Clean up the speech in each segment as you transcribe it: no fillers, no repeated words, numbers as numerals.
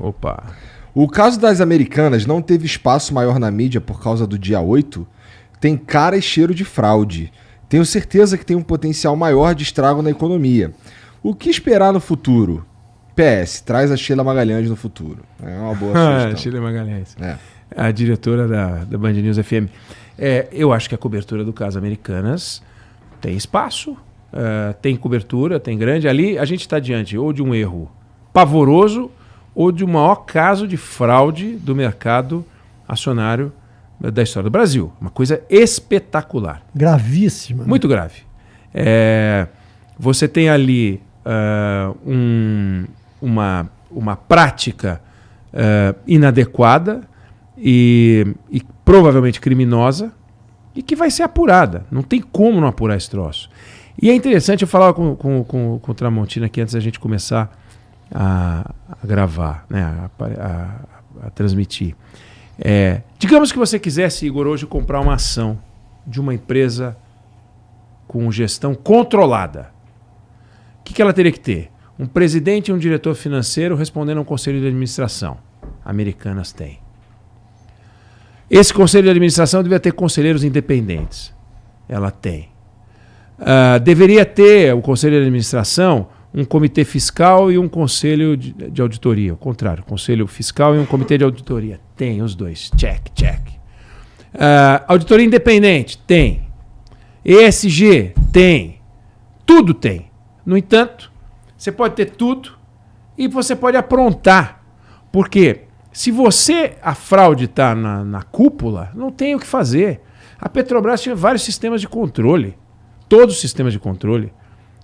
Opa. O caso das Americanas não teve espaço maior na mídia por causa do dia 8. Tem cara e cheiro de fraude. Tenho certeza que tem um potencial maior de estrago na economia. O que esperar no futuro? PS, traz a Sheila Magalhães no futuro. É uma boa sugestão. Sheila Magalhães. A diretora da Band News FM. Eu acho que a cobertura do caso Americanas tem espaço, tem cobertura, tem grande. Ali a gente está diante ou de um erro pavoroso ou de um maior caso de fraude do mercado acionário da história do Brasil. Uma coisa espetacular. Gravíssima. Muito grave. Você tem ali uma prática inadequada e provavelmente criminosa e que vai ser apurada. Não tem como não apurar esse troço. E é interessante, eu falava com o Tramontina aqui antes da gente começar a gravar, né, a transmitir. Digamos que você quisesse, Igor, hoje comprar uma ação de uma empresa com gestão controlada. O que ela teria que ter? Um presidente e um diretor financeiro respondendo a um conselho de administração. Americanas tem. Esse conselho de administração devia ter conselheiros independentes. Ela tem. Deveria ter o conselho de administração um comitê fiscal e um conselho de auditoria. Ao contrário, conselho fiscal e um comitê de auditoria. Tem os dois. Check, check. Auditoria independente? Tem. ESG? Tem. Tudo tem. No entanto, você pode ter tudo e você pode aprontar. Por quê? Se a fraude está na cúpula, não tem o que fazer. A Petrobras tinha vários sistemas de controle. Todos os sistemas de controle.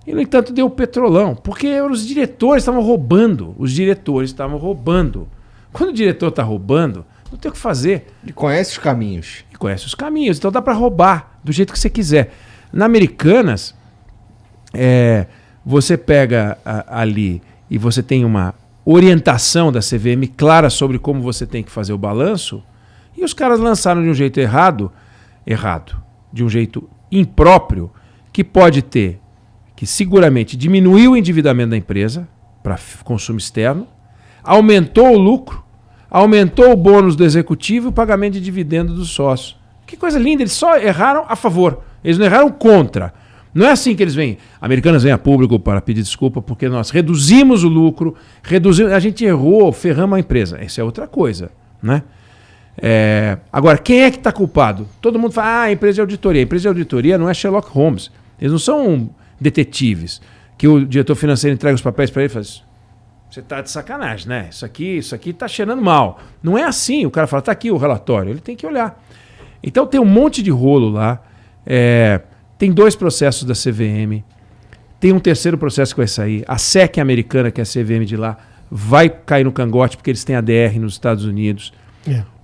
E, no entanto, deu petrolão. Porque os diretores estavam roubando. Os diretores estavam roubando. Quando o diretor está roubando, não tem o que fazer. Ele conhece os caminhos. Ele conhece os caminhos. Então dá para roubar do jeito que você quiser. Na Americanas, você pega ali e você tem uma orientação da CVM clara sobre como você tem que fazer o balanço, e os caras lançaram de um jeito errado, de um jeito impróprio, que pode ter, que seguramente diminuiu o endividamento da empresa para consumo externo, aumentou o lucro, aumentou o bônus do executivo e o pagamento de dividendo dos sócios. Que coisa linda, eles só erraram a favor, eles não erraram contra. Não é assim que eles vêm. Americanas vêm a público para pedir desculpa porque nós reduzimos o lucro, a gente errou, ferramos a empresa. Isso é outra coisa, né? Agora, quem é que está culpado? Todo mundo fala, a empresa de auditoria. A empresa de auditoria não é Sherlock Holmes. Eles não são detetives que o diretor financeiro entrega os papéis para ele e fala, você está de sacanagem, né? Isso aqui está cheirando mal. Não é assim. O cara fala, está aqui o relatório. Ele tem que olhar. Então tem um monte de rolo lá. Tem 2 processos da CVM, tem um terceiro processo que vai sair. A SEC americana, que é a CVM de lá, vai cair no cangote porque eles têm ADR nos Estados Unidos.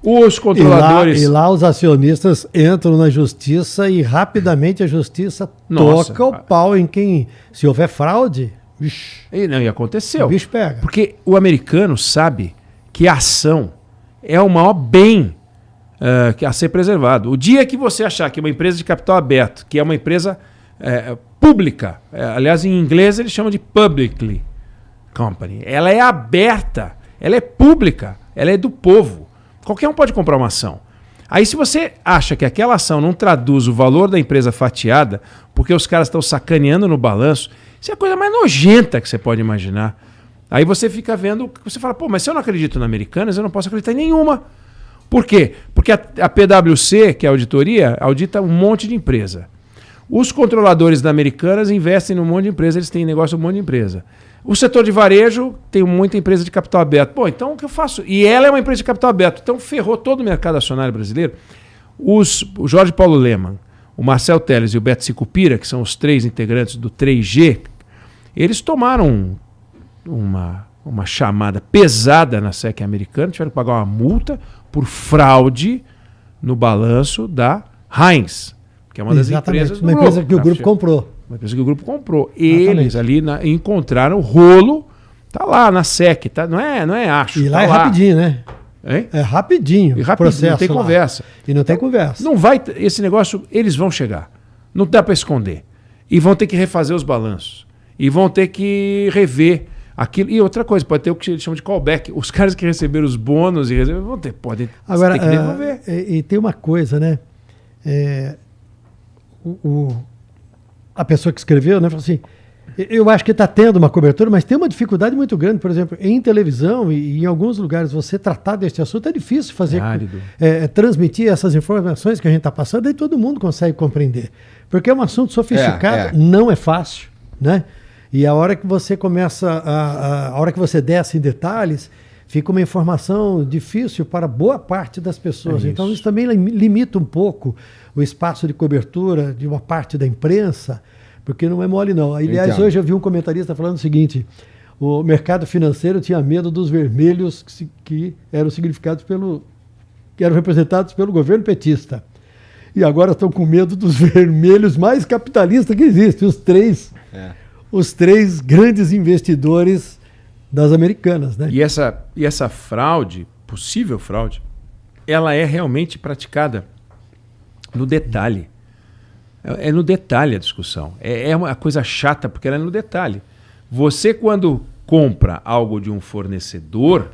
Os controladores... E lá os acionistas entram na justiça e rapidamente a justiça toca o pau em quem... Se houver fraude... E aconteceu. O bicho pega. Porque o americano sabe que a ação é o maior bem a ser preservado. O dia que você achar que uma empresa de capital aberto, que é uma empresa pública, aliás, em inglês eles chamam de publicly company, ela é aberta, ela é pública, ela é do povo. Qualquer um pode comprar uma ação. Aí se você acha que aquela ação não traduz o valor da empresa fatiada, porque os caras estão sacaneando no balanço, isso é a coisa mais nojenta que você pode imaginar. Aí você fica vendo, você fala, mas se eu não acredito na Americanas, eu não posso acreditar em nenhuma. Por quê? Porque a PwC, que é a auditoria, audita um monte de empresa. Os controladores da Americanas investem num monte de empresa, eles têm negócio num monte de empresa. O setor de varejo tem muita empresa de capital aberto. Então o que eu faço? E ela é uma empresa de capital aberto. Então ferrou todo o mercado acionário brasileiro. O Jorge Paulo Lemann, o Marcel Telles e o Beto Sicupira, que são os 3 integrantes do 3G, eles tomaram uma chamada pesada na SEC americana, tiveram que pagar uma multa por fraude no balanço da Heinz, que é uma das empresas do grupo. Uma empresa que o grupo comprou. Uma empresa que o grupo comprou. Eles ali encontraram o rolo, tá lá na SEC, tá? Não é acho. E lá tá é rapidinho, né? Hein? É rapidinho. E rapidinho, não tem lá. conversa. E não tem conversa. Não vai, esse negócio, eles vão chegar. Não dá para esconder. E vão ter que refazer os balanços. E vão ter que rever Aquilo, e outra coisa, pode ter o que eles chamam de callback. Os caras que receberam os bônus e vão ter, podem Agora, ter que devolver. E tem uma coisa, né? A pessoa que escreveu, né, falou assim, eu acho que está tendo uma cobertura, mas tem uma dificuldade muito grande, por exemplo, em televisão e em alguns lugares você tratar deste assunto é difícil fazer, transmitir essas informações que a gente está passando e todo mundo consegue compreender. Porque é um assunto sofisticado, não é fácil, né? E a hora que você começa, a hora que você desce em detalhes, fica uma informação difícil para boa parte das pessoas. Então isso também limita um pouco o espaço de cobertura de uma parte da imprensa, porque não é mole não. Aliás, hoje eu vi um comentarista falando o seguinte, o mercado financeiro tinha medo dos vermelhos que eram significados que eram representados pelo governo petista. E agora estão com medo dos vermelhos mais capitalistas que existem, os três grandes investidores das americanas, né? E essa fraude, possível fraude, ela é realmente praticada no detalhe. É no detalhe a discussão. É uma coisa chata, porque ela é no detalhe. Você, quando compra algo de um fornecedor,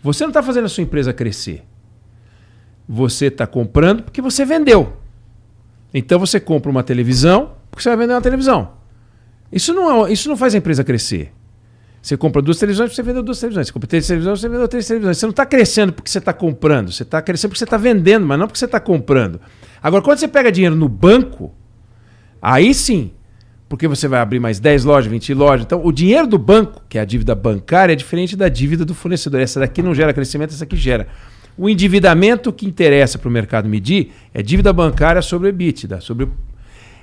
você não está fazendo a sua empresa crescer. Você está comprando porque você vendeu. Então você compra uma televisão porque você vai vender uma televisão. Isso não faz a empresa crescer. Você compra 2 televisões, você vendeu 2 televisões. Você compra 3 televisões, você vendeu 3 televisões. Você não está crescendo porque você está comprando. Você está crescendo porque você está vendendo, mas não porque você está comprando. Agora, quando você pega dinheiro no banco, aí sim, porque você vai abrir mais 10 lojas, 20 lojas. Então, o dinheiro do banco, que é a dívida bancária, é diferente da dívida do fornecedor. Essa daqui não gera crescimento, essa aqui gera. O endividamento que interessa para o mercado medir é dívida bancária sobre o EBITDA,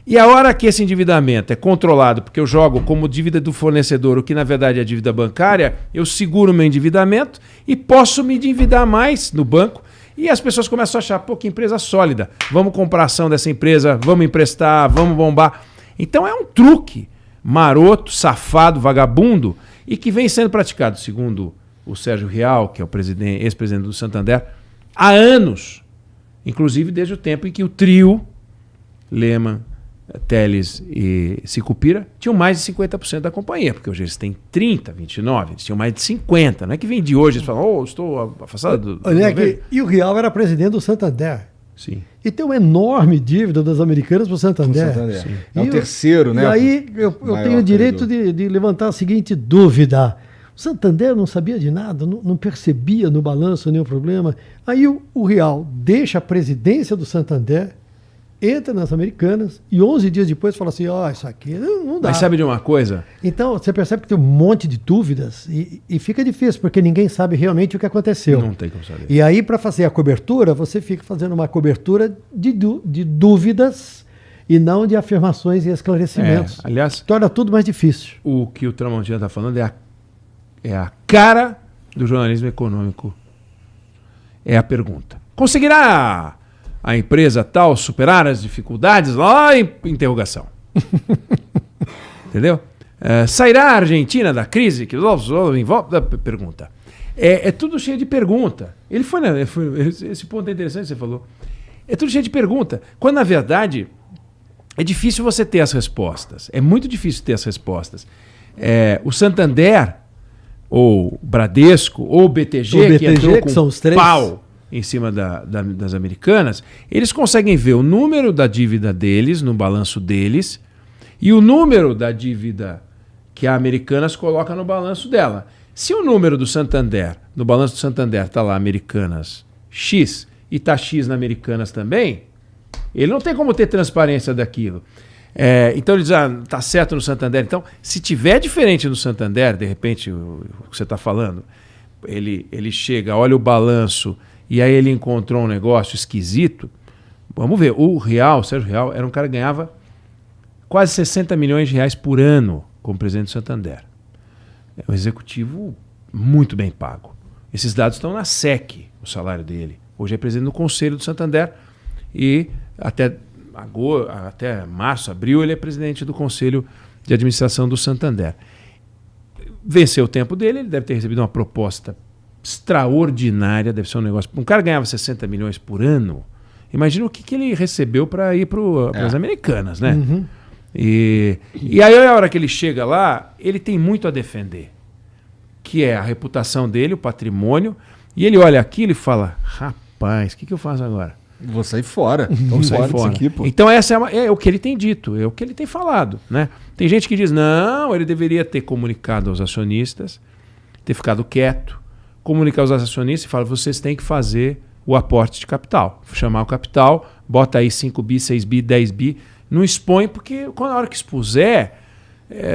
E a hora que esse endividamento é controlado, porque eu jogo como dívida do fornecedor, o que na verdade é dívida bancária, eu seguro meu endividamento e posso me endividar mais no banco. E as pessoas começam a achar, pô, que empresa sólida, vamos comprar ação dessa empresa, vamos emprestar, vamos bombar. Então é um truque maroto, safado, vagabundo, e que vem sendo praticado, segundo o Sérgio Rial, que é o ex-presidente do Santander, há anos. Inclusive desde o tempo em que o trio, Lehman, Teles e Sicupira tinham mais de 50% da companhia, porque hoje eles têm 30, 29, eles tinham mais de 50. Não é que vem de hoje, eles falam, estou afastado do e o Rial era presidente do Santander. Sim. E tem uma enorme dívida das americanas para o Santander. É o terceiro, né? E aí eu tenho o direito de levantar a seguinte dúvida. O Santander não sabia de nada, não percebia no balanço nenhum problema. Aí o Rial deixa a presidência do Santander, entra nas americanas e 11 dias depois fala assim, isso aqui não dá. Mas sabe de uma coisa? Então você percebe que tem um monte de dúvidas e fica difícil, porque ninguém sabe realmente o que aconteceu. Não tem como saber. E aí, para fazer a cobertura, você fica fazendo uma cobertura de dúvidas e não de afirmações e esclarecimentos. Aliás, torna tudo mais difícil. O que o Tramontina está falando é a cara do jornalismo econômico. É a pergunta. Conseguirá a empresa tal superar as dificuldades? Lá em interrogação. Entendeu? Sairá a Argentina da crise? Que envolve a pergunta. É tudo cheio de pergunta. Esse ponto é interessante que você falou. É tudo cheio de pergunta. Quando, na verdade, é difícil você ter as respostas. É muito difícil ter as respostas. O Santander, ou Bradesco, ou BTG, que entrou com são os três pau em cima das americanas, eles conseguem ver o número da dívida deles, no balanço deles, e o número da dívida que a Americanas coloca no balanço dela. Se o número do Santander, no balanço do Santander, está lá Americanas X, e está X na Americanas também, ele não tem como ter transparência daquilo. Então ele diz, está certo no Santander. Então, se tiver diferente no Santander, de repente, o que você está falando, ele chega, olha o balanço, e aí ele encontrou um negócio esquisito. Vamos ver, o Sérgio Rial, era um cara que ganhava quase 60 milhões de reais por ano como presidente do Santander. É um executivo muito bem pago. Esses dados estão na SEC, o salário dele. Hoje é presidente do Conselho do Santander e até março, abril, ele é presidente do Conselho de Administração do Santander. Venceu o tempo dele, ele deve ter recebido uma proposta extraordinária, deve ser um negócio... Um cara ganhava 60 milhões por ano, imagina o que ele recebeu para ir para as americanas, né? Uhum. E aí, a hora que ele chega lá, ele tem muito a defender, que é a reputação dele, o patrimônio, e ele olha aquilo e fala, rapaz, o que eu faço agora? Vou sair fora. Vamos sair fora. Aqui, pô. Então essa é o que ele tem dito, é o que ele tem falado, né? Tem gente que diz, não, ele deveria ter comunicado aos acionistas, ter ficado quieto, comunicar aos acionistas e falar, vocês têm que fazer o aporte de capital. Chamar o capital, bota aí 5 bi, 6 bi, 10 bi, não expõe, porque na hora que expuser,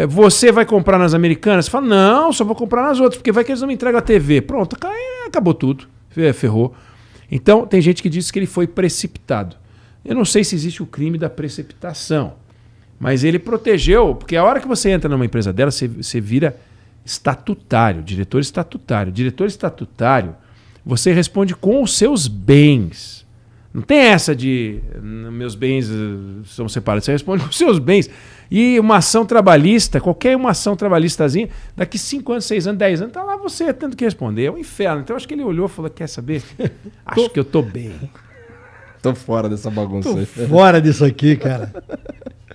você vai comprar nas Americanas, você fala, não, só vou comprar nas outras, porque vai que eles não me entregam a TV. Pronto, acabou tudo, ferrou. Então, tem gente que diz que ele foi precipitado. Eu não sei se existe o crime da precipitação, mas ele protegeu, porque a hora que você entra numa empresa dela, você vira estatutário, diretor estatutário. Diretor estatutário, você responde com os seus bens. Não tem essa de meus bens são separados, você responde com os seus bens. E uma ação trabalhista, qualquer uma ação trabalhistazinha, daqui 5 anos, 6 anos, 10 anos, tá lá você tendo que responder. É um inferno. Então acho que ele olhou e falou, quer saber? Acho que eu tô bem. Tô fora dessa bagunça aí. Fora disso aqui, cara.